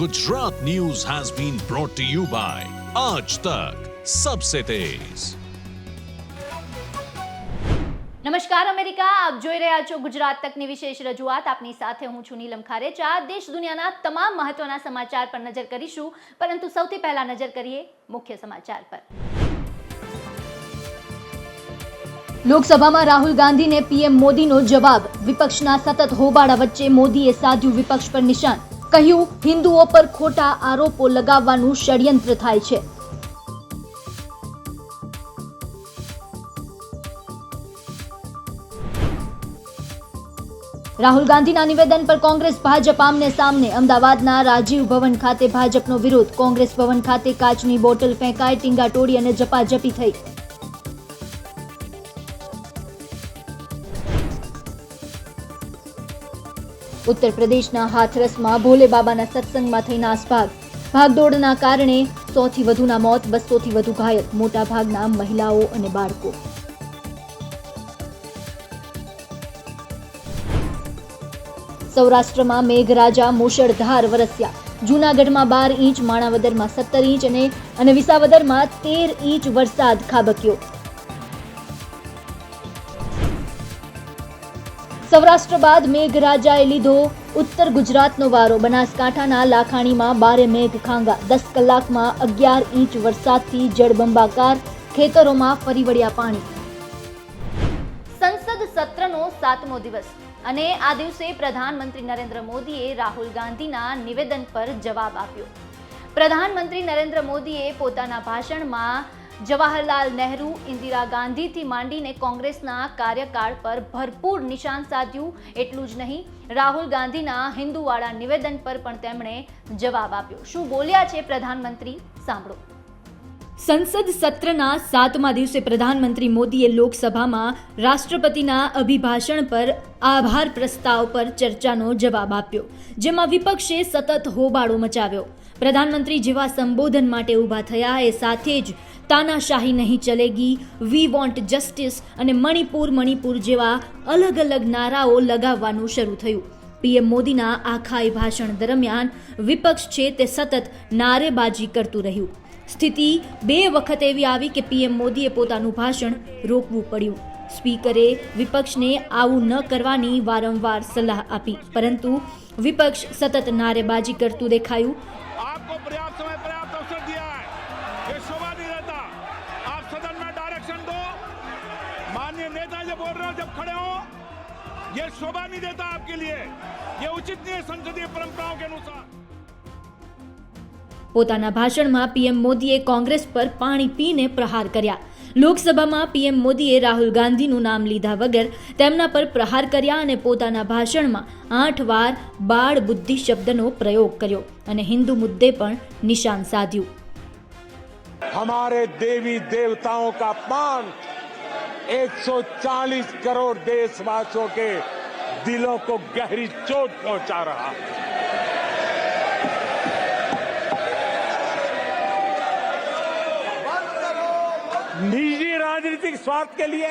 Gujarat News has been brought to you by Aaj Tak, सबसे तेज। નમસ્કાર America, આપ જોઈ રહ્યા છો ગુજરાત તકની વિશેષ રજૂઆત। આપની સાથે હું છું નીલમ ખારેચા। દેશ દુનિયાના તમામ મહત્વના સમાચાર પર નજર કરીશું, પરંતુ સૌથી પહેલા નજર કરીએ મુખ્ય સમાચાર પર। લોકસભામાં રાહુલ ગાંધીને પીએમ મોદીનો જવાબ। વિપક્ષના સતત હોબાળા વચ્ચે મોદીએ સાધ્યું વિપક્ષ પર નિશાન। કહ્યું, હિન્દુઓ પર ખોટા આરોપો લગાવવાનું ષડયંત્ર થાય છે। રાહુલ ગાંધીના નિવેદન પર કોંગ્રેસ ભાજપ આમને સામને। અમદાવાદના રાજીવ ભવન ખાતે ભાજપનો વિરોધ। કોંગ્રેસ ભવન ખાતે કાચની બોટલ ફેંકાઈ, ટીંગાટોળી અને ઝપાઝપી થઈ। ઉત્તર પ્રદેશના હાથરસમાં ભોલે બાબાના સત્સંગમાં થઈ નાસભાગ। ભાગદોડના કારણે 100 થી વધુના મોત, 200 થી વધુ ઘાયલ, મોટા ભાગના મહિલાઓ અને બાળકો। સૌરાષ્ટ્રમાં મેઘરાજા મુશળધાર વરસ્યા। જૂનાગઢમાં 12 ઇંચ, માણાવદરમાં 17 ઇંચ અને વિસાવદરમાં 13 ઇંચ વરસાદ ખાબક્યો। સૌરાષ્ટ્ર બાદ મેઘરાજાએ લીધો ઉત્તર ગુજરાતનો વારો। બનાસકાંઠાના લાખાણીમાં 12 મેઘ ખાંગા। 10 કલાકમાં 11 ઇંચ વરસાદથી જળબંબાકાર, ખેતરોમાં ફરી વળ્યા પાણી। સંસદ સત્રનો 7મો દિવસ અને આ દિવસે પ્રધાનમંત્રી નરેન્દ્ર મોદીએ રાહુલ ગાંધીના નિવેદન પર જવાબ આપ્યો। પ્રધાનમંત્રી નરેન્દ્ર મોદીએ પોતાના ભાષણમાં જવાહરલાલ નહેરુ, ઇન્દિરા ગાંધીથી માંડીને કોંગ્રેસના કાર્યકાળ પર ભરપૂર નિશાન સાધ્યું। એટલું જ નહીં, રાહુલ ગાંધીના હિન્દુવાળા નિવેદન પર પણ તેમણે જવાબ આપ્યો। શું બોલ્યા છે પ્રધાનમંત્રી, સાંભળો। સંસદ સત્રના 7મા દિવસે પ્રધાનમંત્રી મોદીએ લોકસભામાં રાષ્ટ્રપતિના અભિભાષણ પર આભાર પ્રસ્તાવ પર ચર્ચાનો જવાબ આપ્યો, જેમાં વિપક્ષે સતત હોબાળો મચાવ્યો। પ્રધાનમંત્રી જેવા સંબોધન માટે ઊભા થયા એ સાથે જ તાનાશાહી નહીં ચલેગી, વી વોન્ટ જસ્ટિસ અને મણિપુર જેવા અલગ અલગ નારાઓ લગાવવાનું શરૂ થયું। પીએમ મોદીના આખા ભાષણ દરમિયાન વિપક્ષ છે તે સતત નારેબાજી કરતું રહ્યું। સ્થિતિ 2 વખત એવી આવી કે પીએમ મોદીએ પોતાનું ભાષણ રોકવું પડ્યું। સ્પીકરે વિપક્ષને આવું ન કરવાની વારંવાર સલાહ આપી, પરંતુ વિપક્ષ સતત નારેબાજી કરતું દેખાયું। आपको पर्याप्त समय पर्याप्त अवसर दिया है, ये शोभा नहीं रहता। आप सदन में डायरेक्शन दो, माननीय नेता जब बोल रहे हो जब खड़े हो, ये शोभा नहीं देता आपके लिए, ये उचित नहीं है संसदीय परंपराओं के अनुसार। પોતાના ભાષણમાં પીએમ મોદીએ કોંગ્રેસ પર પાણી પીને પ્રહાર કર્યા। લોકસભામાં પીએમ મોદીએ રાહુલ ગાંધીનું નામ લીધા વગર તેમના પર પ્રહાર કર્યા અને પોતાના ભાષણમાં 8 વાર બાળ બુદ્ધિ શબ્દનો પ્રયોગ કર્યો અને હિન્દુ મુદ્દે પણ નિશાન સાધ્યું। हमारे देवी देवताओं का अपमान 140 करोड़ देशवासियों के दिलों को गहरी चोट पहुंचा रहा है। निजी राजनीतिक स्वार्थ के लिए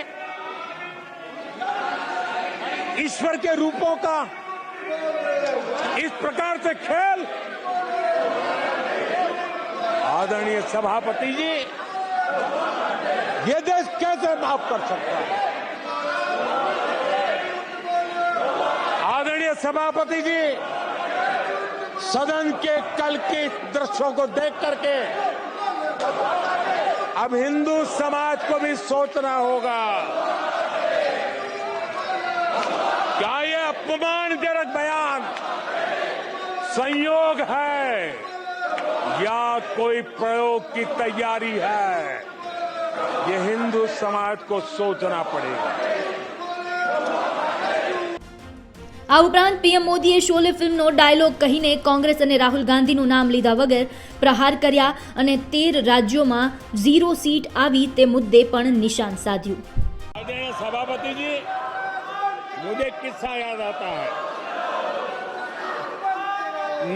ईश्वर के रूपों का इस प्रकार से खेल, आदरणीय सभापति जी, ये देश कैसे माफ कर सकता है? आदरणीय सभापति जी, सदन के कल के दृश्यों को देख करके अब हिंदू समाज को भी सोचना होगा, क्या ये अपमानजनक बयान संयोग है या कोई प्रयोग की तैयारी है? ये हिंदू समाज को सोचना पड़ेगा। આ ઉપરાંત પીએમ મોદીએ શોલે ફિલ્મનો ડાયલોગ કહીને કોંગ્રેસ અને રાહુલ ગાંધીનું નામ લીધા વગર પ્રહાર કર્યા અને 13 રાજ્યોમાં 0 સીટ આવી તે મુદ્દે પણ નિશાન સાધ્યું। सभापति जी, मुझे किस्सा याद आता है।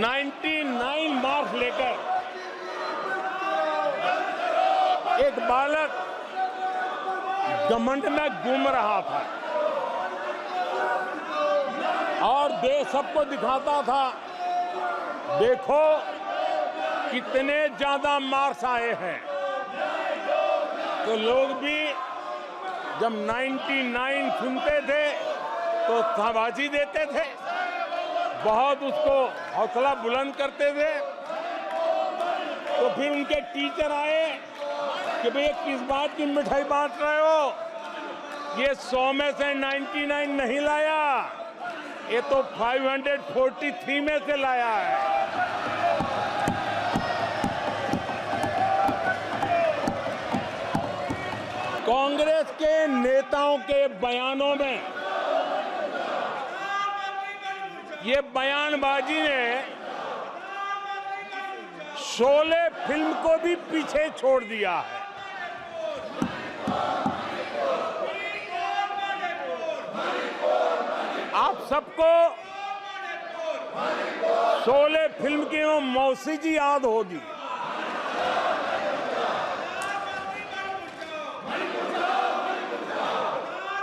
99 मार्क्स लेकर एक बालक घमंड में घूम रहा था और देश सबको दिखाता था देखो कितने ज्यादा मार्क्स आए हैं, तो लोग भी जब 99 सुनते थे तो शाबाशी देते थे, बहुत उसको हौसला बुलंद करते थे। तो फिर उनके टीचर आए कि भैया किस बात की मिठाई बांट रहे हो, ये 100 में से 99 नहीं लाया, ये तो 543 में से लाया है। कांग्रेस के नेताओं के बयानों में ये बयानबाजी ने शोले फिल्म को भी पीछे छोड़ दिया है। आप सबको शोले फिल्म की वो मौसी जी याद होगी।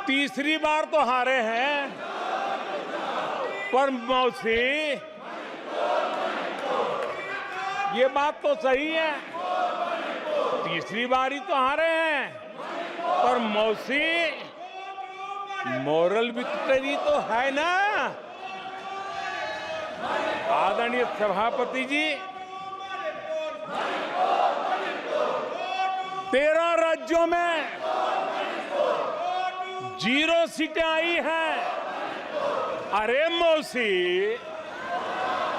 तीसरी बार तो हारे हैं, पर मौसी ये बात तो सही है, तीसरी बारी तो हारे हैं, पर मौसी मोरल विक्ट्री तो है ना। आदरणीय सभापति जी, 13 राज्यों में 0 सीटें आई हैं। अरे मौसी,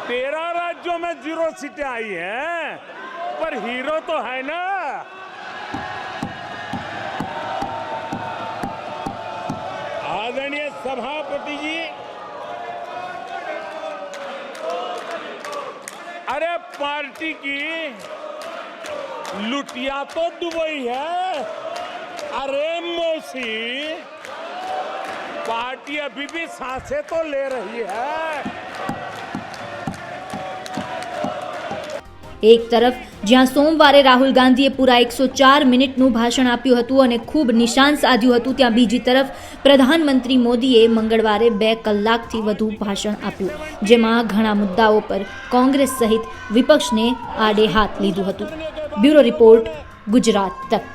13 राज्यों में 0 सीटें आई हैं, पर हीरो तो है ना। आदरणीय सभापति जी, अरे पार्टी की लुटिया तो दुबई है। अरे मौसी, पार्टी अभी भी सांसें तो ले रही है। એક તરફ જ્યાં સોમવારે રાહુલ ગાંધીએ પૂરા 104 મિનિટનું ભાષણ આપ્યું હતું અને ખૂબ નિશાન સાધ્યું હતું, ત્યાં બીજી તરફ પ્રધાનમંત્રી મોદીએ મંગળવારે 2 કલાકથી વધુ ભાષણ આપ્યું, જેમાં ઘણા મુદ્દાઓ પર કોંગ્રેસ સહિત વિપક્ષને આડે હાથ લીધું હતું। બ્યુરો રિપોર્ટ, ગુજરાત તક।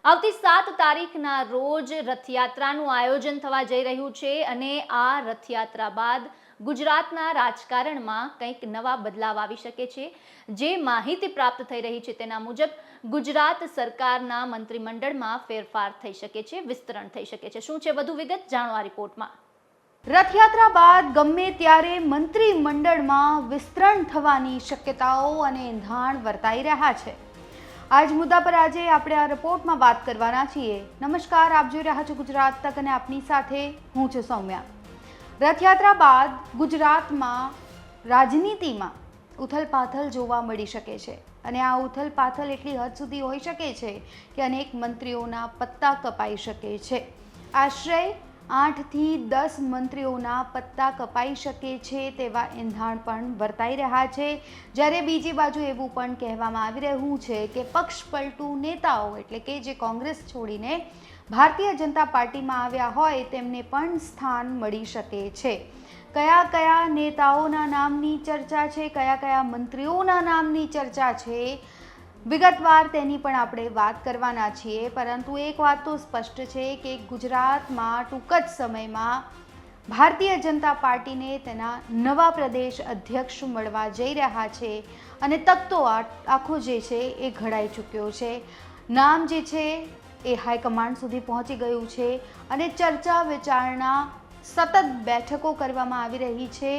આવતી 7 તારીખના રોજ રથયાત્રાનું આયોજન થવા જઈ રહ્યું છે અને આ રથયાત્રા બાદ ગુજરાતના રાજકારણમાં કંઈક નવા બદલાવ આવી શકે છે। જે માહિતી પ્રાપ્ત થઈ રહી છે તેના મુજબ ગુજરાત સરકારના મંત્રીમંડળમાં ફેરફાર થઈ શકે છે, વિસ્તરણ થઈ શકે છે। શું છે વધુ વિગત, જાણો આ રિપોર્ટમાં। રથયાત્રા બાદ ગમે ત્યારે મંત્રીમંડળમાં વિસ્તરણ થવાની શક્યતાઓ અને એંધાણ વર્તાઈ રહ્યા છે। આજ મુદ્દા પર આજે આપણે આ રિપોર્ટમાં વાત કરવાના છીએ। નમસ્કાર, આપ જોઈ રહ્યા છો ગુજરાત તક અને આપની સાથે હું છું સૌમ્યા। રથયાત્રા બાદ ગુજરાતમાં રાજનીતિમાં ઉથલપાથલ જોવા મળી શકે છે અને આ ઉથલપાથલ એટલી હદ સુધી હોઈ શકે છે કે અનેક મંત્રીઓના પત્તા કપાઈ શકે છે। આશરે 8 થી 10 મંત્રીઓના પત્તા કપાઈ શકે છે તેવા એંધાણ પણ વર્તાઈ રહ્યા છે। જ્યારે બીજી બાજુ એવું પણ કહેવામાં આવી રહ્યું છે કે પક્ષપલટુ નેતાઓ એટલે કે જે કોંગ્રેસ છોડીને ભારતીય જનતા પાર્ટીમાં આવ્યા હોય તેમને પણ સ્થાન મળી શકે છે। કયા કયા નેતાઓના નામની ચર્ચા છે, કયા કયા મંત્રીઓના નામની ચર્ચા છે, વિગતવાર તેની પણ આપણે વાત કરવાના છીએ। પરંતુ એક વાત તો સ્પષ્ટ છે કે ગુજરાતમાં ટૂંક જ સમયમાં ભારતીય જનતા પાર્ટીને તેના નવા પ્રદેશ અધ્યક્ષ મળવા જઈ રહ્યા છે અને તકતો આખો જે છે એ ઘડાઈ ચૂક્યો છે। નામ જે છે એ હાઈકમાન્ડ સુધી પહોંચી ગયું છે અને ચર્ચા વિચારણા સતત બેઠકો કરવામાં આવી રહી છે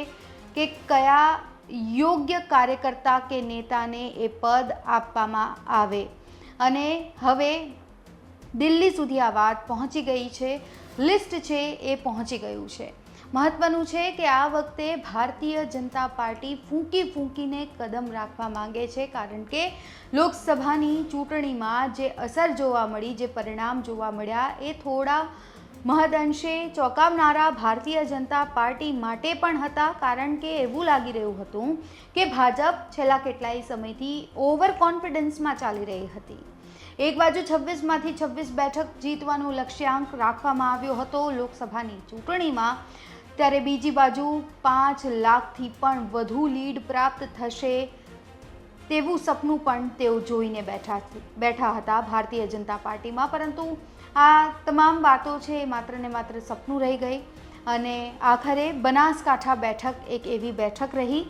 કે કયા યોગ્ય કાર્યકર્તા કે નેતાને એ પદ આપવામાં આવે અને હવે દિલ્હી સુધી આ વાત પહોંચી ગઈ છે, લિસ્ટ છે એ પહોંચી ગયું છે। મહત્વનું છે કે આ વખતે ભારતીય જનતા પાર્ટી ફૂંકીને કદમ રાખવા માંગે છે, કારણ કે લોકસભાની ચૂંટણીમાં જે અસર જોવા મળી, જે પરિણામ જોવા મળ્યા એ થોડા મહદઅંશે ચોંકાવનારા ભારતીય જનતા પાર્ટી માટે પણ હતા, કારણ કે એવું લાગી રહ્યું હતું કે ભાજપ છેલ્લા કેટલાય સમયથી ઓવર કોન્ફિડન્સમાં ચાલી રહી હતી। એક બાજુ 26માંથી 26 બેઠક જીતવાનો લક્ષ્યાંક રાખવામાં આવ્યો હતો લોકસભાની ચૂંટણીમાં, ત્યારે બીજી બાજુ 5 લાખથી પણ વધુ લીડ પ્રાપ્ત થશે તેવું સપનું પણ તેઓ જોઈને બેઠા હતા ભારતીય જનતા પાર્ટીમાં, પરંતુ આ તમામ વાતો છે એ માત્ર ને માત્ર સપનું રહી ગઈ અને આખરે બનાસકાંઠા બેઠક એક એવી બેઠક રહી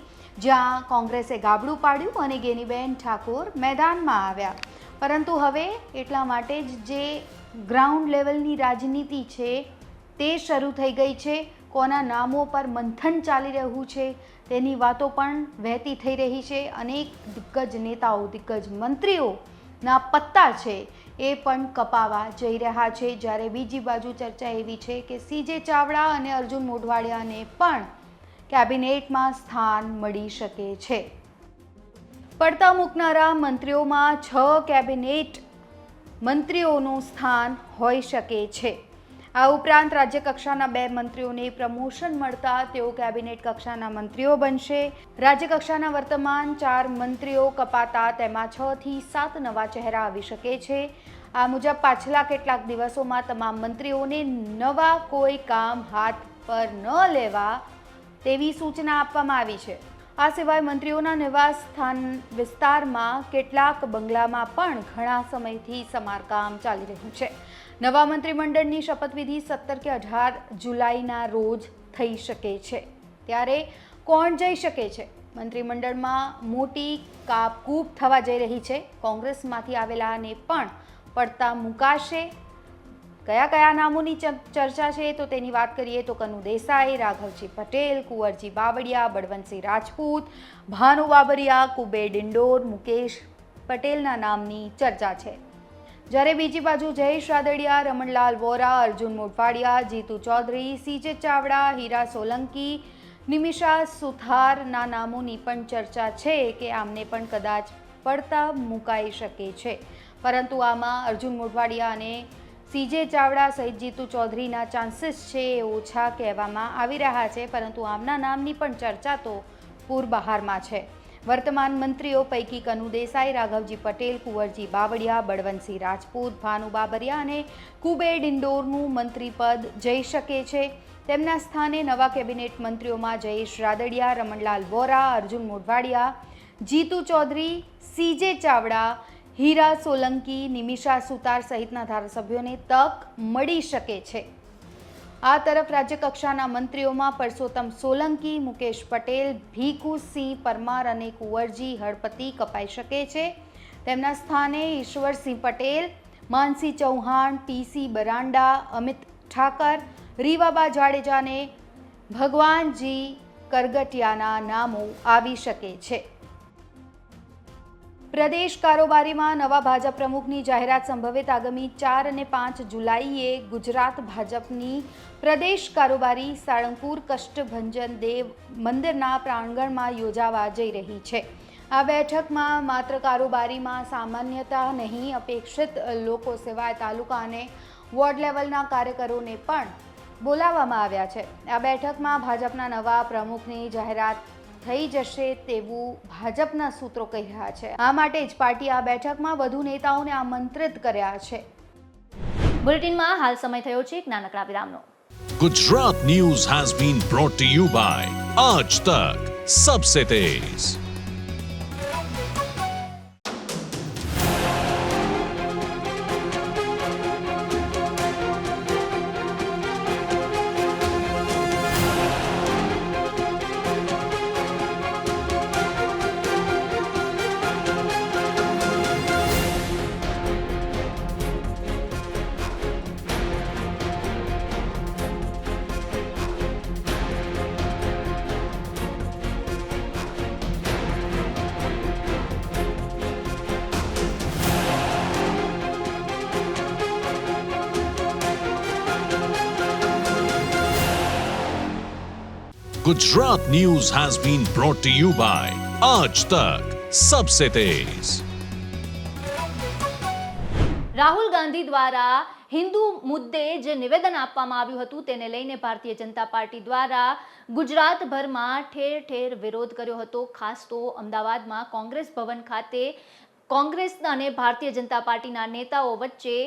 જ્યાં કોંગ્રેસે ગાબડું પાડ્યું અને ગેનીબેન ઠાકોર મેદાનમાં આવ્યા. પરંતુ હવે એટલા માટે જ જે ગ્રાઉન્ડ લેવલની રાજનીતિ છે તે શરૂ થઈ ગઈ છે. કોના નામો પર મંથન ચાલી રહ્યું છે તેની વાતો પણ વહેતી થઈ રહી છે. અનેક દિગ્ગજ નેતાઓ, દિગ્ગજ મંત્રીઓના પત્તા છે એ પણ કપાવા જઈ રહ્યા છે. જ્યારે બીજી બાજુ ચર્ચા એવી છે કે CJ ચાવડા અને અર્જુન મોઢવાડિયાને પણ કેબિનેટમાં સ્થાન મળી શકે છે. પડતા મૂકનારા મંત્રીઓમાં 6 કેબિનેટ મંત્રીઓનું સ્થાન હોઈ શકે છે. આ ઉપરાંત રાજ્ય કક્ષાના 2 મંત્રીઓને પ્રમોશન મળતા તેઓ કેબિનેટ કક્ષાના મંત્રીઓ બનશે. રાજ્ય કક્ષાના વર્તમાન 4 મંત્રીઓ કપાતા તેમાં 6 થી 7 નવા ચહેરા આવી શકે છે. આ મુજબ પાછલા કેટલાક દિવસોમાં તમામ મંત્રીઓને નવા કોઈ કામ હાથ પર ન લેવા તેવી સૂચના આપવામાં આવી છે. આ સિવાય મંત્રીઓના નિવાસ સ્થાન વિસ્તારમાં કેટલાક બંગલામાં પણ ઘણા સમયથી સમારકામ ચાલી રહ્યું છે. નવા મંત્રીમંડળની શપથવિધિ 17 કે 18 જુલાઈના રોજ થઈ શકે છે. ત્યારે કોણ જઈ શકે છે? મંત્રીમંડળમાં મોટી કાપકૂપ થવા જઈ રહી છે. કોંગ્રેસમાંથી આવેલાને પણ પડતા મુકાશે. કયા કયા નામોની ચર્ચા છે તો તેની વાત કરીએ તો કનુ દેસાઈ, રાઘવજી પટેલ, કુંવરજી બાવળિયા, બળવંતસિંહ રાજપૂત, ભાનુ બાબરિયા, કુબેર ડિંડોર, મુકેશ પટેલના નામની ચર્ચા છે. જ્યારે બીજી બાજુ જયેશ રાદડિયા, રમણલાલ વોરા, અર્જુન મોઢવાડિયા, જીતુ ચૌધરી, CJ ચાવડા, હીરા સોલંકી, નિમિષા સુથારના નામોની પણ ચર્ચા છે કે આમને પણ કદાચ પડતા મુકાઈ શકે છે. પરંતુ આમાં અર્જુન મોઢવાડિયા અને CJ ચાવડા સહિત જીતુ ચૌધરીના ચાન્સીસ છે એ ઓછા કહેવામાં આવી રહ્યા છે. પરંતુ આમના નામની પણ ચર્ચા તો પૂર બહારમાં છે. વર્તમાન મંત્રીઓ પૈકી કનુ દેસાઈ, રાઘવજી પટેલ, કુંવરજી બાવળિયા, બળવંતસિંહ રાજપૂત, ભાનુ બાબરિયા અને કુબેર ડિંડોરનું મંત્રીપદ જઈ શકે છે. તેમના સ્થાને નવા કેબિનેટ મંત્રીઓમાં જયેશ રાદડિયા, રમણલાલ વોરા, અર્જુન મોઢવાડિયા, જીતુ ચૌધરી, CJ ચાવડા, હીરા સોલંકી, નિમિષા સુતાર સહિતના ધારાસભ્યોને તક મળી શકે છે. આ તરફ રાજ્ય કક્ષાના મંત્રીઓમાં પરસોત્તમ સોલંકી, મુકેશ પટેલ, ભીખુસિંહ પરમાર અને કુંવરજી હળપતિ કપાઈ શકે છે. તેમના સ્થાને ઈશ્વરસિંહ પટેલ, માનસી ચૌહાણ, PC બરાંડા, અમિત ઠાકર, રીવાબા જાડેજા અને ભગવાનજી કરગટિયાના નામો આવી શકે છે. પ્રદેશ કારોબારીમાં નવા ભાજપ પ્રમુખની જાહેરાત સંભવિત આગામી 4 અને 5 જુલાઈએ ગુજરાત ભાજપની પ્રદેશ કારોબારી સાળંગપુર કષ્ટભંજન દેવ મંદિરના પ્રાંગણમાં યોજાવા જઈ રહી છે. આ બેઠકમાં માત્ર કારોબારીમાં સામાન્યતા નહીં, અપેક્ષિત લોકો સિવાય તાલુકા અને વોર્ડ લેવલના કાર્યકરોને પણ બોલાવવામાં આવ્યા છે. આ બેઠકમાં ભાજપના નવા પ્રમુખની જાહેરાત થઈ જશે તેવું ભાજપના સૂત્રો કહી રહ્યા છે. આ માટે જ પાર્ટી આ બેઠકમાં વધુ નેતાઓને આમંત્રિત કર્યા છે. બુલેટિનમાં હાલ સમય થયો છે એક નાનકડા વિરામનો. Gujarat News has been brought to you by Aaj Tak Sabse Tez. Gujarat News has been brought to you by Aaj Tak Sabse Tez. Rahul Gandhi દ્વારા હિન્દુ મુદ્દે જે નિવેદન આપવામાં આવ્યું હતું તેને લઈને ભારતીય જનતા પાર્ટી દ્વારા ગુજરાતભરમાં ઠેર ઠેર વિરોધ કર્યો હતો. ખાસ તો અમદાવાદમાં કોંગ્રેસ ભવન ખાતે કોંગ્રેસ અને ભારતીય જનતા પાર્ટીના નેતાઓ વચ્ચે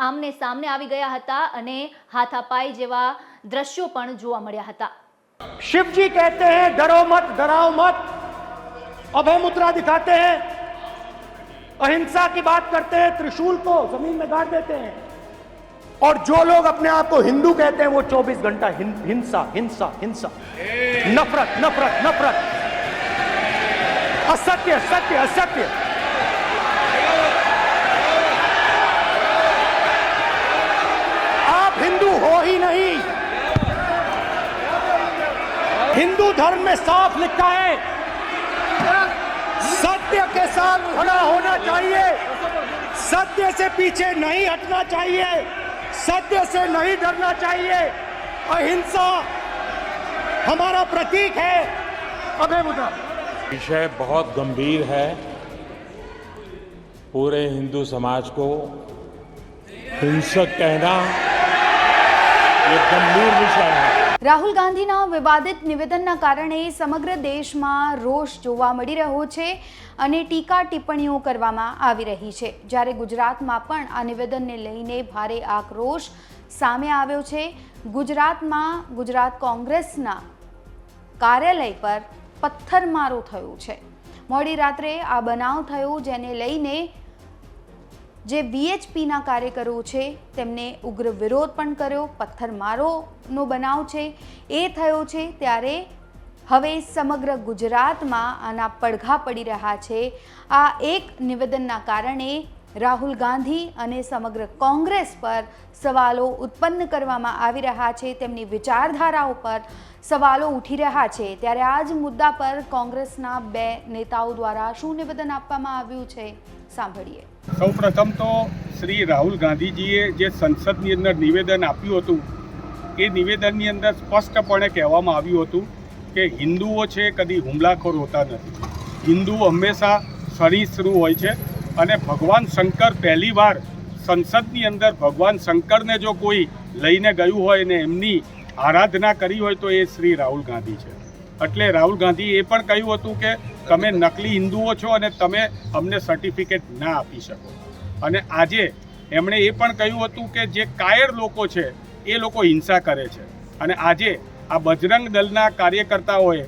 આમને સામને આવી ગયા હતા અને હાથાપાઈ જેવા દ્રશ્યો પણ જોવા મળ્યા હતા। शिव जी कहते हैं डरो मत डराओ मत, अभय मुद्रा दिखाते हैं, अहिंसा की बात करते हैं, त्रिशूल को जमीन में गाड़ देते हैं, और जो लोग अपने आप को हिंदू कहते हैं वो 24 घंटा हिंसा हिंसा हिंसा, नफरत नफरत नफरत, असत्य सत्य असत्य। आप हिंदू हो ही नहीं। हिंदू धर्म में साफ लिखा है सत्य के साथ खड़ा होना चाहिए, सत्य से पीछे नहीं हटना चाहिए, सत्य से नहीं डरना चाहिए। अहिंसा हमारा प्रतीक है। अभय मुद्रा। विषय बहुत गंभीर है। पूरे हिंदू समाज को हिंसक कहना ये गंभीर विषय है। રાહુલ ગાંધીના વિવાદિત નિવેદનના કારણે સમગ્ર દેશમાં રોષ જોવા મળી રહ્યો છે અને ટીકા ટિપ્પણીઓ કરવામાં આવી રહી છે, જ્યારે ગુજરાતમાં પણ આ નિવેદનને લઈને ભારે આક્રોશ સામે આવ્યો છે। ગુજરાતમાં ગુજરાત કોંગ્રેસના કાર્યાલય પર પથ્થરમારો થયો છે। મોડી રાત્રે આ બનાવ થયો, જેને લઈને જે વીએચપીના કાર્યકરો છે તેમને ઉગ્ર વિરોધ પણ કર્યો। પથ્થરમારોનો બનાવ છે એ થયો છે, ત્યારે હવે સમગ્ર ગુજરાતમાં આના પડઘા પડી રહ્યા છે। આ એક નિવેદનના કારણે રાહુલ ગાંધી અને સમગ્ર કોંગ્રેસ પર સવાલો ઉત્પન્ન કરવામાં આવી રહ્યા છે, તેમની વિચારધારાઓ પર સવાલો ઉઠી રહ્યા છે। ત્યારે આ જ મુદ્દા પર કોંગ્રેસના બે નેતાઓ દ્વારા શું નિવેદન આપવામાં આવ્યું છે, સાંભળીએ। સૌ પ્રથમ તો શ્રી રાહુલ ગાંધીજીએ જે સંસદની અંદર નિવેદન આપ્યું હતું એ નિવેદનની અંદર સ્પષ્ટપણે કહેવામાં આવ્યું હતું કે હિન્દુઓ છે કદી હુમલાખોર હોતા નથી, હિન્દુઓ હંમેશા સહિષ્ણુ હોય છે અને ભગવાન શંકર પહેલીવાર સંસદની અંદર ભગવાન શંકરને જો કોઈ લઈને ગયું હોય ને એમની આરાધના કરી હોય તો એ શ્રી રાહુલ ગાંધી છે। એટલે રાહુલ ગાંધીએ એ પણ કહ્યું હતું કે તમે નકલી હિન્દુઓ છો અને તમે અમને સર્ટિફિકેટ ના આપી શકો। અને આજે એમણે એ પણ કહ્યું હતું કે જે કાયર લોકો છે એ લોકો હિંસા કરે છે, અને આજે આ બજરંગ દળના કાર્યકર્તાઓએ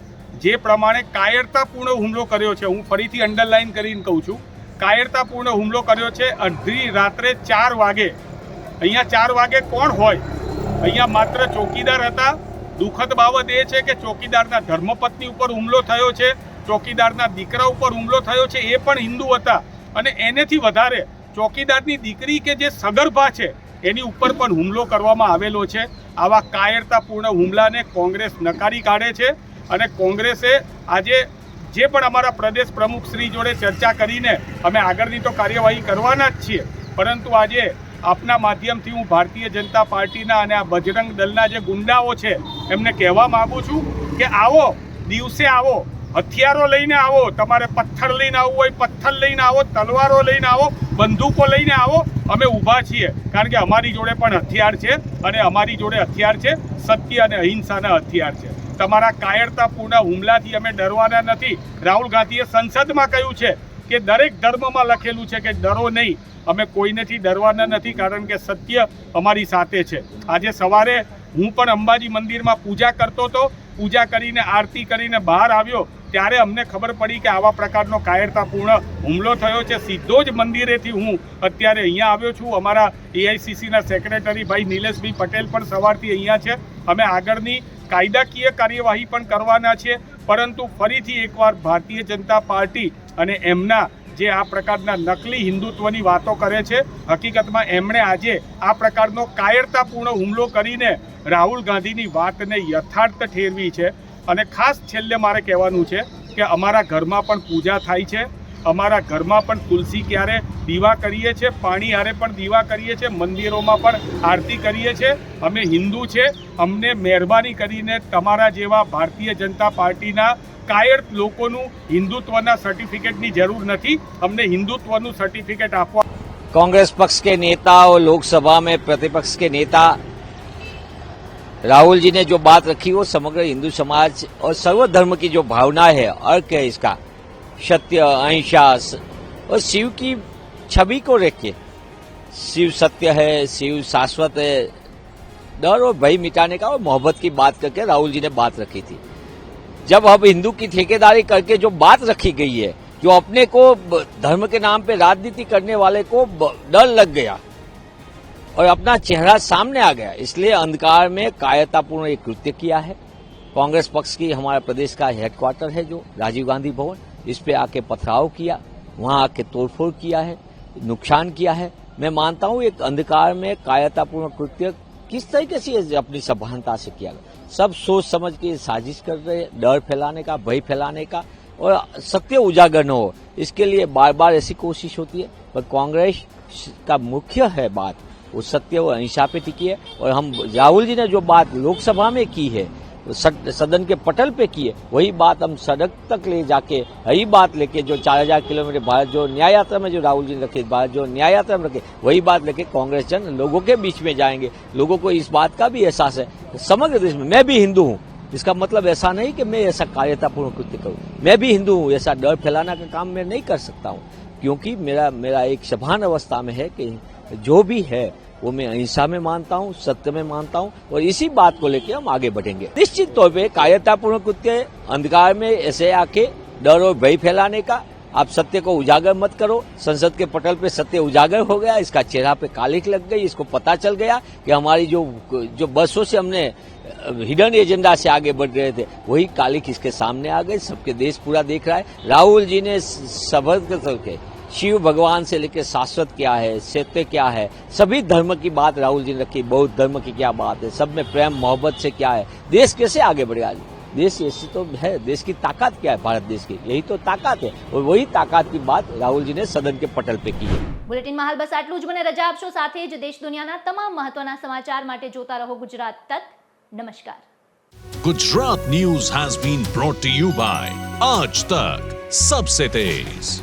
જે પ્રમાણે કાયરતાપૂર્ણ હુમલો કર્યો છે, હું ફરીથી અંડરલાઇન કરીને કહું છું, કાયરતાપૂર્ણ હુમલો કર્યો છે। અડધી રાત્રે 4 વાગે, અહીંયા 4 વાગે કોણ હોય? અહીંયા માત્ર ચોકીદાર હતા। દુઃખદ બાબત એ છે કે ચોકીદારના ધર્મપત્ની ઉપર હુમલો થયો છે, ચોકીદારના દીકરા ઉપર હુમલો થયો છે, એ પણ હિન્દુ હતા, અને એનેથી વધારે ચોકીદારની દીકરી કે જે સગર્ભા છે એની ઉપર પણ હુમલો કરવામાં આવેલો છે। આવા કાયરતાપૂર્ણ હુમલાને કોંગ્રેસ નકારી કાઢે છે, અને કોંગ્રેસે આજે જે પણ અમારા પ્રદેશ પ્રમુખ શ્રી જોડે ચર્ચા કરીને અમે આગળની તો કાર્યવાહી કરવાના જ છીએ, પરંતુ આજે આપના માધ્યમથી હું ભારતીય જનતા પાર્ટીના અને આ બજરંગ દળના જે ગુંડાઓ છે એમને કહેવા માગું છું કે આવો, દિવસે આવો, હથિયારો લઈને આવો, તમારે પથ્થર લઈને આવવું હોય પથ્થર લઈને આવો, તલવારો લઈને આવો, બંદૂકો લઈને આવો, અમે ઊભા છીએ, કારણ કે અમારી જોડે પણ હથિયાર છે, અને અમારી જોડે હથિયાર છે સત્ય અને અહિંસાના હથિયાર છે। તમારા કાયરતાપૂર્ણ હુમલાથી અમે ડરવાના નથી। રાહુલ ગાંધીએ સંસદમાં કહ્યું છે કે દરેક ધર્મમાં લખેલું છે કે ડરો નહીં, અમે કોઈનેથી ડરવાના નથી, કારણ કે સત્ય અમારી સાથે છે। આજે સવારે હું પણ અંબાજી મંદિરમાં પૂજા કરતો હતો, પૂજા કરીને આરતી કરીને બહાર આવ્યો ત્યારે અમને ખબર પડી કે આવા પ્રકારનો કાયરતાપૂર્ણ હુમલો થયો છે। સીધો જ મંદિરેથી હું અત્યારે અહીંયા આવ્યો છું। અમારા એઆઈસીસીના સેક્રેટરી ભાઈ નિલેશભાઈ પટેલ પણ સવારથી અહીંયા છે। અમે આગળની કાયદાકીય કાર્યવાહી પણ કરવાના છે, પરંતુ ફરીથી એકવાર ભારતીય જનતા પાર્ટી અને એમના જે આ પ્રકારના નકલી હિન્દુત્વની વાતો કરે છે, હકીકતમાં એમણે આજે આ પ્રકારનો કાયરતાપૂર્ણ હુમલો કરીને રાહુલ ગાંધીની વાતને યથાર્થ ઠેરવી છે। અને ખાસ છેલ્લે મારે કહેવાનું છે કે અમારા ઘરમાં પણ પૂજા થાય છે, અમારા ઘરમાં પણ તુલસી ક્યારે દીવા કરીએ છીએ, પાણી હારે પણ દીવા કરીએ છીએ, મંદિરોમાં પણ આરતી કરીએ છીએ। અમે હિન્દુ છે, અમને મહેરબાની કરીને તમારા જેવા ભારતીય જનતા પાર્ટીના કાયર લોકોનું હિન્દુત્વના સર્ટિફિકેટની જરૂર નથી, અમને હિન્દુત્વનું સર્ટિફિકેટ આપવા। कांग्रेस पक्ष के नेता और लोकसभा में प्रतिपक्ष के नेता राहुल जी ने जो बात रखी वो समग्र हिंदू समाज और सर्वधर्म की जो भावना है, अर्क है इसका, सत्य अहिंसा और शिव की छवि को रख के, शिव सत्य है, शिव शाश्वत है, डर और भय मिटाने का और मोहब्बत की बात करके राहुल जी ने बात रखी थी। जब अब हिंदू की ठेकेदारी करके जो बात रखी गई है, जो अपने को धर्म के नाम पे राजनीति करने वाले को डर लग गया और अपना चेहरा सामने आ गया, इसलिए अंधकार में कायरतापूर्ण एक कृत्य किया है। कांग्रेस पक्ष की हमारा प्रदेश का हेडक्वार्टर है जो राजीव गांधी भवन, इस पे आके पथराव किया, वहां आके तोड़फोड़ किया है, नुकसान किया है। मैं मानता हूं एक अंधकार में कायरतापूर्ण कृत्य किस तरीके से अपनी सभानता से किया गया। सब सोच समझ के साजिश कर रहे, डर फैलाने का, भय फैलाने का और सत्य उजागर न हो, इसके लिए बार बार ऐसी कोशिश होती है। पर कांग्रेस का मुख्य है बात वो सत्य और अहिंसा पे टिकी है। और हम राहुल जी ने जो बात लोकसभा में की है, सदन के पटल पे की है, वही बात हम सड़क तक ले जाके, वही बात लेके जो 4000 किलोमीटर भारत जो न्याय यात्रा में जो राहुल जी ने रखे, भारत जो न्याय यात्रा में रखे, वही बात लेके कांग्रेस जन लोगों के बीच में जाएंगे। लोगों को इस बात का भी एहसास है समग्र देश में। मैं भी हिंदू हूँ, इसका मतलब ऐसा नहीं कि मैं ऐसा कायरतापूर्ण कृत्य करूँ। मैं भी हिंदू हूँ, ऐसा डर फैलाना का काम मैं नहीं कर सकता हूँ, क्योंकि मेरा एक सभान अवस्था में है कि जो भी है वो मैं अहिंसा में मानता हूँ, सत्य में मानता हूँ और इसी बात को लेकर हम आगे बढ़ेंगे। निश्चित तौर पे कायरतापूर्ण कृत्य अंधकार में ऐसे आके डर और भय फैलाने का, आप सत्य को उजागर मत करो। संसद के पटल पे सत्य उजागर हो गया, इसका चेहरा पे कालिख लग गई, इसको पता चल गया कि हमारी जो बरसों से हमने हिडन एजेंडा से आगे बढ़ रहे थे, वही कालिख इसके सामने आ गई। सबके देश पूरा देख रहा है। राहुल जी ने शपथ करके शिव भगवान से लेकर शाश्वत क्या है, सत्य क्या है, सभी धर्म की बात राहुल जी ने रखी। बौद्ध धर्म की क्या बात है, सब में प्रेम मोहब्बत से क्या है, देश कैसे आगे बढ़ेगा। देश ऐसी तो है, देश की ताकत क्या है, भारत देश की यही तो ताकत है और वही ताकत की बात राहुल जी ने सदन के पटल पे की है। બુલેટિનમાં હાલ બસ આટલું જ। મને રજા આપશો, સાથે જ દેશ દુનિયાના તમામ મહત્વના સમાચાર માટે જોતા રહો ગુજરાત તક। નમસ્કાર। Gujarat News has been brought to you by Aaj Tak, सबसे तेज।